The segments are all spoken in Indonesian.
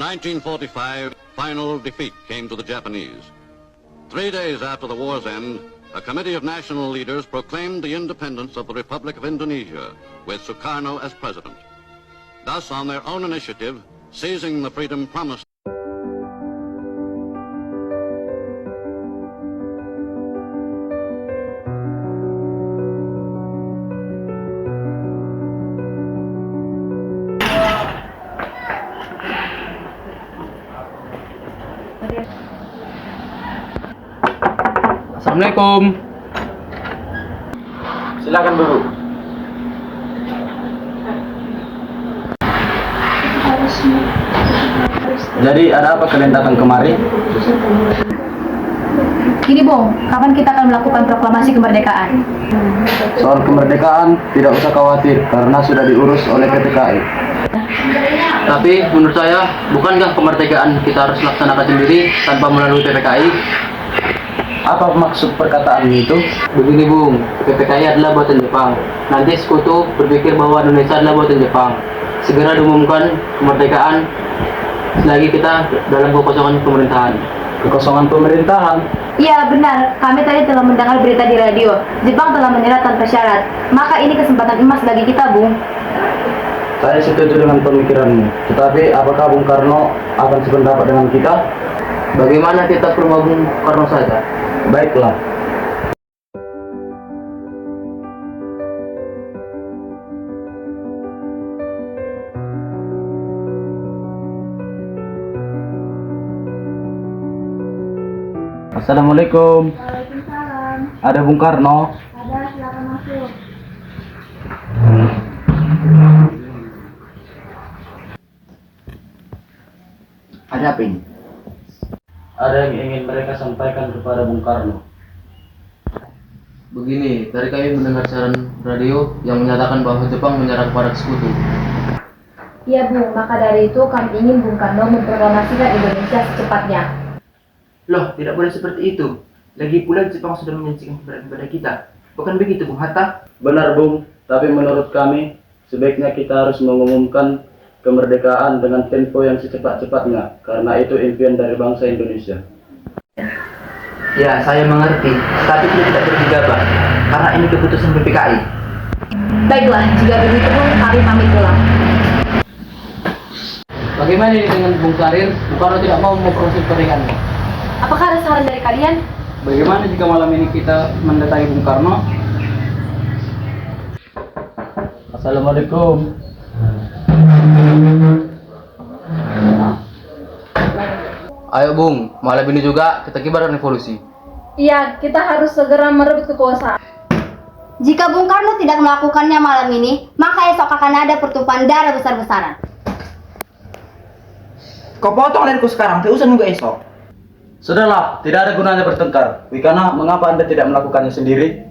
1945, final defeat came to the Japanese. 3 days after the war's end, a committee of national leaders proclaimed the independence of the Republic of Indonesia, with Sukarno as president. Thus, on their own initiative, seizing the freedom promised. Assalamualaikum. Silakan dulu. Jadi ada apa kalian datang kemari? Gini Bung, kapan kita akan melakukan proklamasi kemerdekaan? Soal kemerdekaan tidak usah khawatir karena sudah diurus oleh PPKI. Tapi menurut saya, bukankah kemerdekaan kita harus laksanakan sendiri tanpa melalui PPKI? Apa maksud perkataan itu? Begini Bung, PPKI adalah buatan Jepang. Nanti sekutu berpikir bahwa Indonesia adalah buatan Jepang. Segera diumumkan kemerdekaan selagi kita dalam kekosongan pemerintahan. Kekosongan pemerintahan? Iya benar, kami tadi telah mendengar berita di radio. Jepang telah menyerah tanpa syarat. Maka ini kesempatan emas bagi kita Bung. Saya setuju dengan pemikiranmu. Tetapi apakah Bung Karno akan sependapat dengan kita? Bagaimana kita ke rumah Bung Karno saja? Baiklah. Assalamualaikum. Waalaikumsalam. Ada Bung Karno? Ada, silakan masuk. Ada apa ini? Ada yang ingin mereka sampaikan kepada Bung Karno. Begini, tadi kami mendengar siaran radio yang menyatakan bahwa Jepang menyerang kepada sekutu. Iya Bung, maka dari itu kami ingin Bung Karno memproklamasikan Indonesia secepatnya. Loh, tidak boleh seperti itu. Lagi pula Jepang sudah menyaksikan keberadaan kepada kita. Bukan begitu, Bung Hatta? Benar, Bung. Tapi menurut kami, sebaiknya kita harus mengumumkan kemerdekaan dengan tempo yang secepat-cepatnya, karena itu impian dari bangsa Indonesia. Ya, saya mengerti. Tapi kita tidak bergegabah, karena ini keputusan PPKI. Baiklah, jika begitu Bung, kami pamit pulang. Bagaimana ini dengan Bung Karir? Bung Karno tidak mau memproses pernikahan. Apakah ada saran dari kalian? Bagaimana jika malam ini kita mendatangi Bung Karno? Assalamualaikum. Ayo Bung, malam ini juga kita kibarkan revolusi. Iya, kita harus segera merebut kekuasaan. Jika Bung Karno tidak melakukannya malam ini, maka esok akan ada pertumpahan darah besar-besaran. Kau potong leherku sekarang, tidak usah nunggu esok. Sudahlah, tidak ada gunanya bertengkar. Wikana, mengapa Anda tidak melakukannya sendiri?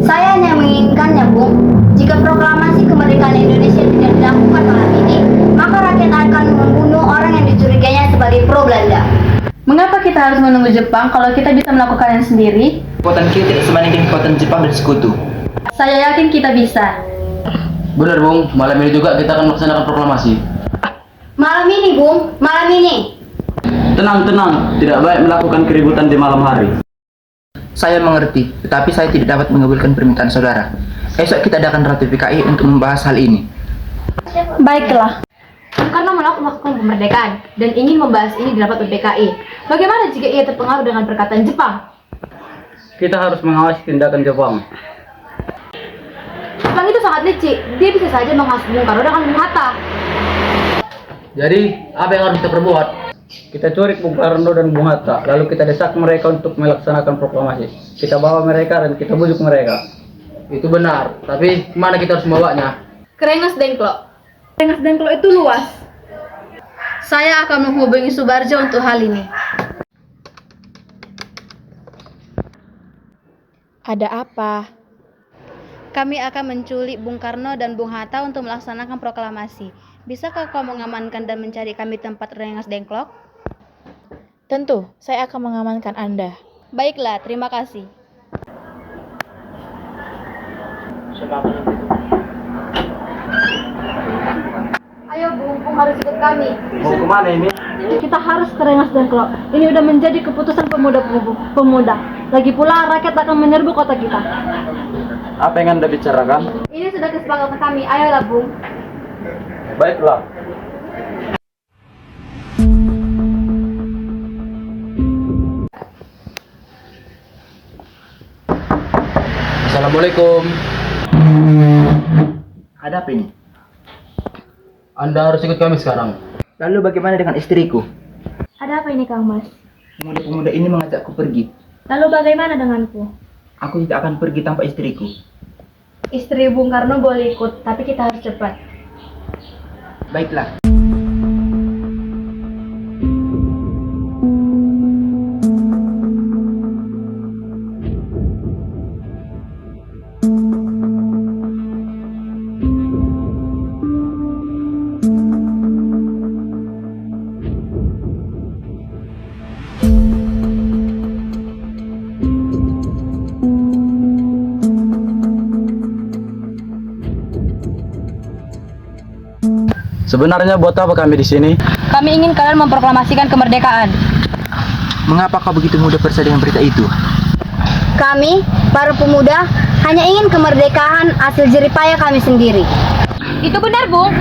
Saya hanya menginginkannya, Bung. Jika proklamasi kemerdekaan Indonesia tidak dilakukan malam ini, maka rakyat akan membunuh orang yang dicurigainya sebagai pro Belanda. Mengapa kita harus menunggu Jepang kalau kita bisa melakukannya sendiri? Kekuatan kita tidak sebanding kekuatan Jepang dan sekutu. Saya yakin kita bisa. Benar Bung, malam ini juga kita akan melaksanakan proklamasi. Malam ini, Bung. Malam ini. Tenang, tidak baik melakukan keributan di malam hari. Saya mengerti, tetapi saya tidak dapat mengabulkan permintaan saudara. Esok kita adakan Ratu PKI untuk membahas hal ini. Baiklah. Karena melakukan kemerdekaan dan ingin membahas ini di rapat PPKI. Bagaimana jika ia terpengaruh dengan perkataan Jepang? Kita harus mengawasi tindakan Jepang. Jepang itu sangat licik. Dia bisa saja menghasut Bung Karno dengan Bung Hatta. Jadi, apa yang harus kita perbuat? Kita curik Bung Karno dan Bung Hatta, lalu kita desak mereka untuk melaksanakan proklamasi. Kita bawa mereka dan kita bujuk mereka. Itu benar, tapi kemana kita harus membawanya? Ke Rengas Dengklok. Rengas Dengklok itu luas. Saya akan menghubungi Subarjo untuk hal ini. Ada apa? Kami akan menculik Bung Karno dan Bung Hatta untuk melaksanakan proklamasi. Bisakah kau mengamankan dan mencari kami tempat Rengas Dengklok? Tentu, saya akan mengamankan Anda. Baiklah, terima kasih. Ayo Bung harus ikut kami. Mau kemana ini? Kita harus ke Rengas Dengklok. Ini udah menjadi keputusan pemuda. Lagi pula rakyat akan menyerbu kota kita. Apa yang Anda bicarakan? Ini sudah kesepakatan kami. Ayolah Bung. Baiklah. Assalamualaikum. Ada apa ini? Anda harus ikut kami sekarang. Lalu bagaimana dengan istriku? Ada apa ini Kang Mas? Pemuda-pemuda ini mengajakku pergi. Lalu bagaimana denganku? Aku tidak akan pergi tanpa istriku. Istri Bung Karno boleh ikut, tapi kita harus cepat. Baiklah. Sebenarnya buat apa kami di sini? Kami ingin kalian memproklamasikan kemerdekaan. Mengapa kau begitu mudah percaya dengan berita itu? Kami, para pemuda, hanya ingin kemerdekaan hasil jeripaya kami sendiri. Itu benar Bung.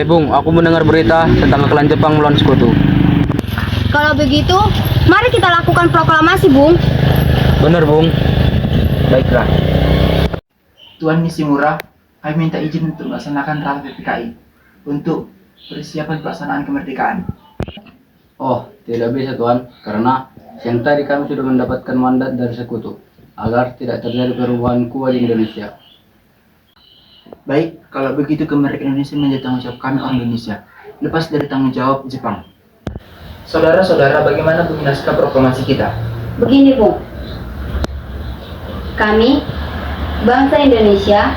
Bung, aku mendengar berita tentang kekalahan Jepang melawan Sekutu. Kalau begitu, mari kita lakukan proklamasi, Bung. Benar, Bung. Baiklah. Tuan Nishimura, kami minta izin untuk melaksanakan rapat PKI untuk persiapan pelaksanaan kemerdekaan. Oh, tidak bisa Tuan, karena siang tadi kami sudah mendapatkan mandat dari Sekutu agar tidak terjadi perubahan kuat di Indonesia. Baik, kalau begitu kemerdekaan Indonesia menjadi tanggung jawab kami orang Indonesia, lepas dari tanggung jawab Jepang. Saudara-saudara, bagaimana bunyi naskah proklamasi kita? Begini, Bung. Kami, bangsa Indonesia,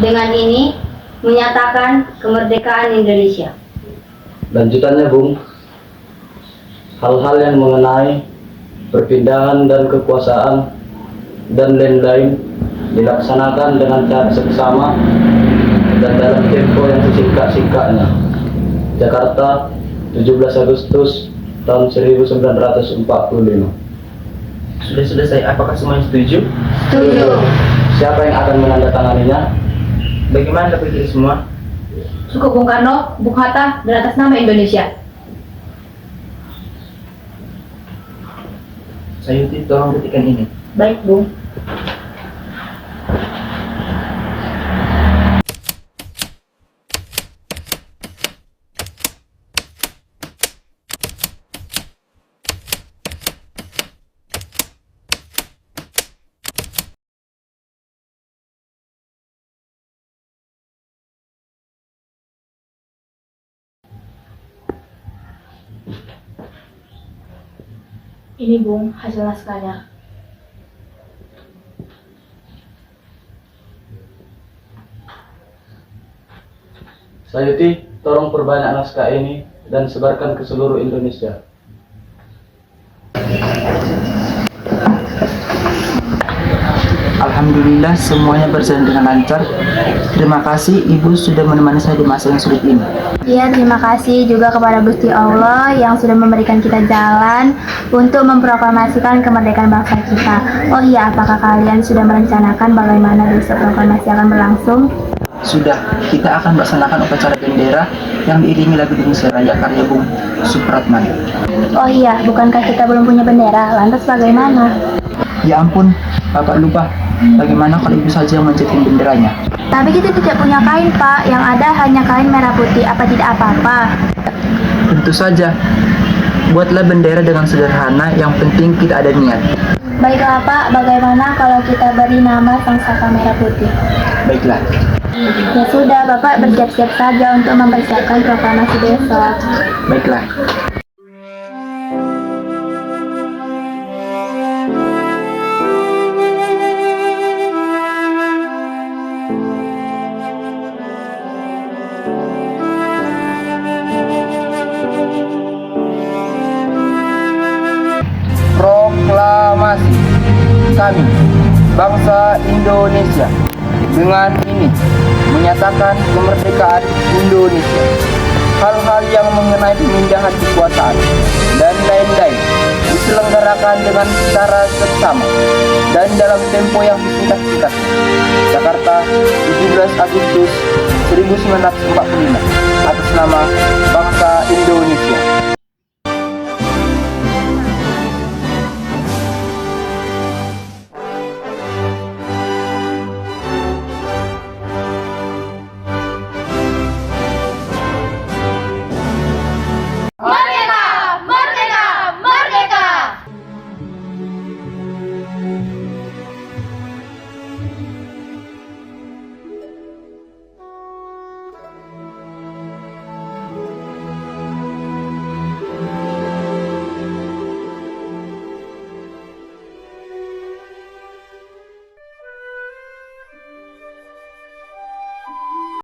dengan ini menyatakan kemerdekaan Indonesia. Lanjutannya, Bung, hal-hal yang mengenai perpindahan dan kekuasaan dan lain-lain dilaksanakan dengan cara seksama dan dalam tempo yang sesingkat-singkatnya. Jakarta, 17 Agustus tahun 1945. Sudah selesai, apakah semuanya setuju? Setuju. Siapa yang akan menandatanganinya? Bagaimana pikir semua? Suku Bung Karno, Bung Hatta, dan atas nama Indonesia. Sayuti, tolong ketikkan ini. Baik Bung. Ini Bung, hasil naskahnya. Sayuti, tolong perbanyak naskah ini dan sebarkan ke seluruh Indonesia. Alhamdulillah semuanya berjalan dengan lancar. Terima kasih Ibu sudah menemani saya di masa yang sulit ini. Ya, terima kasih juga kepada Gusti Allah yang sudah memberikan kita jalan untuk memproklamasikan kemerdekaan bangsa kita. Oh iya, apakah kalian sudah merencanakan bagaimana besok proklamasi akan berlangsung? Sudah, kita akan melaksanakan upacara bendera yang diiringi lagu Indonesia Raya karya Bung Supratman. Oh iya, bukankah kita belum punya bendera? Lantas bagaimana? Ya ampun, Bapak lupa. Bagaimana kalau Ibu saja yang mencetin benderanya? Tapi kita tidak punya kain, Pak. Yang ada hanya kain merah putih. Apa tidak apa-apa? Tentu saja. Buatlah bendera dengan sederhana, yang penting kita ada niat. Baiklah, Pak. Bagaimana kalau kita beri nama Sang Saka Merah Putih? Baiklah. Ya sudah, Bapak bersiap-siap saja untuk mempersiapkan proklamasi besok. Baiklah. Proklamasi kami, bangsa Indonesia, dengan ini menyatakan kemerdekaan Indonesia. hal-hal yang mengenai pemindahan kekuasaan, dan lain-lain diselenggarakan dengan secara seksama dan dalam tempo yang disingkat-singkatnya. Jakarta, 17 Agustus 1945, atas nama